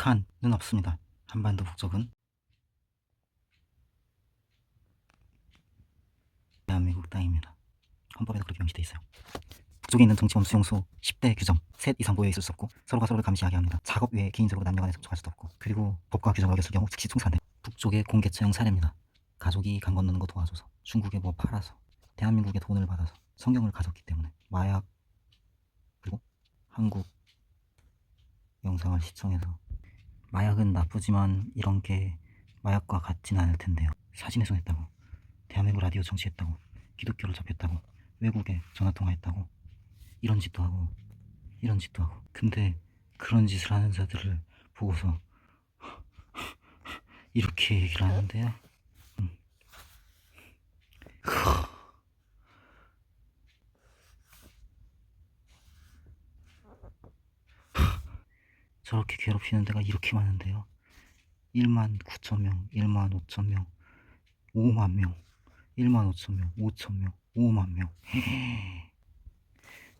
북한은 없습니다. 한반도 북쪽은 대한민국 땅입니다. 헌법에도 그렇게 명시되어 있어요. 북쪽에 있는 정치범 수용소 10대 규정, 셋 이상 모여 있을 수 없고 서로가 서로를 감시하게 합니다. 작업 외에 개인적으로 남녀간에 접촉할 수도 없고, 그리고 법과 규정을 어겼을 경우 즉시 총살한다. 북쪽의 공개처형 사례입니다. 가족이 강 건너는 거 도와줘서, 중국에 뭐 팔아서, 대한민국에 돈을 받아서 성경을 가졌기 때문에 마약, 그리고 한국 영상을 시청해서 마약은 나쁘지만 이런 게 마약과 같진 않을 텐데요. 사진에 손했다고, 대한민국 라디오 정치했다고, 기독교를 접했다고, 외국에 전화통화했다고, 이런 짓도 하고 이런 짓도 하고. 근데 그런 짓을 하는 자들을 보고서 이렇게 얘기를 하는데요. 저렇게 괴롭히는 데가 이렇게 많은데요. 1만 9천 명, 1만 5천 명, 5만 명, 1만 5천 명, 5천 명, 5만 명.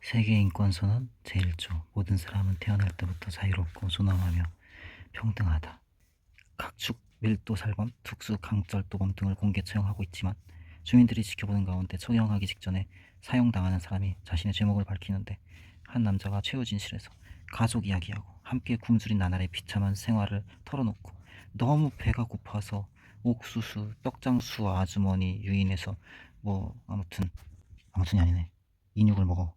세계인권선언 제1조, 모든 사람은 태어날 때부터 자유롭고 존엄하며 평등하다. 각축, 밀도 살범, 특수 강철도범 등을 공개 처형하고 있지만 주민들이 지켜보는 가운데 처형하기 직전에 사형당하는 사람이 자신의 제목을 밝히는데, 한 남자가 최후진실에서 가족 이야기하고 함께 굶주린 나날의 비참한 생활을 털어놓고 너무 배가 고파서 옥수수, 떡장수 아주머니 유인해서 뭐 아무튼이 아니네, 인육을 먹어.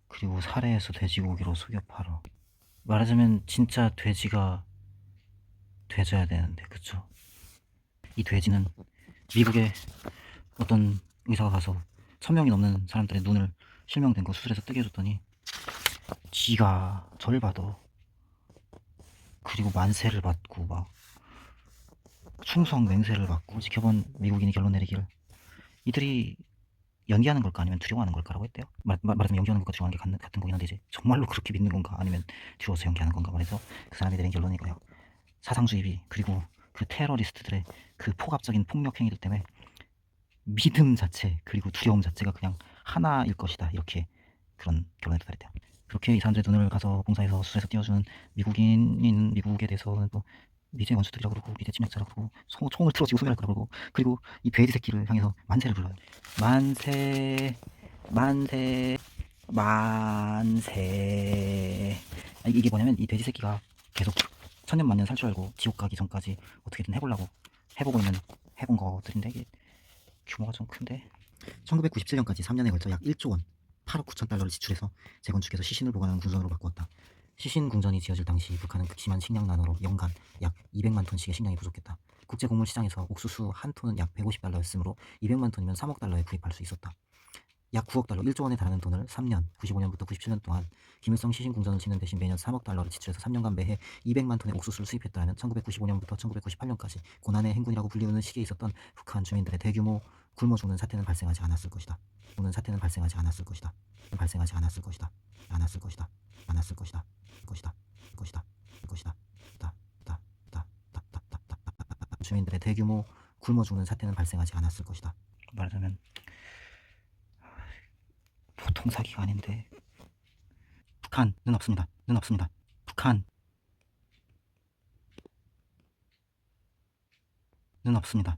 그리고 살해해서 돼지고기로 속여 팔어. 말하자면 진짜 돼지가 돼져야 되는데, 그쵸? 이 돼지는 미국에 어떤 의사가 가서 1000명이 넘는 사람들의 눈을 실명된 거 수술해서 뜨게 해줬더니 지가 절 받아. 그리고 만세를 받고 막 충성 맹세를 받고 지켜본 미국인이 결론 내리기를, 이들이 연기하는 걸까 아니면 두려워하는 걸까라고 했대요. 말하자면 연기하는 것과 두려워하는 게 같은 거긴 한데, 이제 정말로 그렇게 믿는 건가 아니면 두려워서 연기하는 건가 말해서 그 사람이 내린 결론이 이거예요. 사상주의비 그리고 그 테러리스트들의 그 폭압적인 폭력 행위들 때문에 믿음 자체 그리고 두려움 자체가 그냥 하나일 것이다, 이렇게 그런 결론에 도달했대요. 그렇게 이 사람들의 눈을 가서 봉사해서 수술해서 띄워주는 미국인인 미국에 대해서는 또 미제 원수들이라고 그러고 미제 침략자라고 그러고 총을 틀어지고 소멸할 거라고 그러고, 그리고 이 돼지 새끼를 향해서 만세를 불러요. 만세 만세 만세. 이게 뭐냐면, 이 돼지 새끼가 계속 천년만년 살 줄 알고 지옥 가기 전까지 어떻게든 해보려고 해본 것들인데, 이게 규모가 좀 큰데, 1997년까지 3년에 걸쳐 약 1조 원, 8억 9천 달러를 지출해서 재건축해서 시신을 보관하는 궁전으로 바꾸었다. 시신 궁전이 지어질 당시 북한은 극심한 식량난으로 연간 약 200만 톤씩의 식량이 부족했다. 국제 곡물 시장에서 옥수수 한 톤은 약 150달러였으므로 200만 톤이면 3억 달러에 구입할 수 있었다. 약 9억 달러, 1조 원에 달하는 돈을 3년, 95년부터 97년 동안 김일성 시신 궁전을 짓는 대신 매년 3억 달러를 지출해서 3년간 매해 200만 톤의 옥수수를 수입했다면 1995년부터 1998년까지 고난의 행군이라고 불리우는 시기에 있었던 북한 주민들의 대규모 굶어 죽는 사태는 발생하지 않았을 것이다. 사태는 발생하지 않았을 것이다. 발생하지 않았을 것이다. 않았을 것이다. 않았을 것이다. 것이다. 것이다. 것이다. 주민들의 대규모 굶어 죽는 사태는 발생하지 않았을 것이다. 말하자면 보통 사기가 아닌데. 북한은 없습니다. 북한은 없습니다.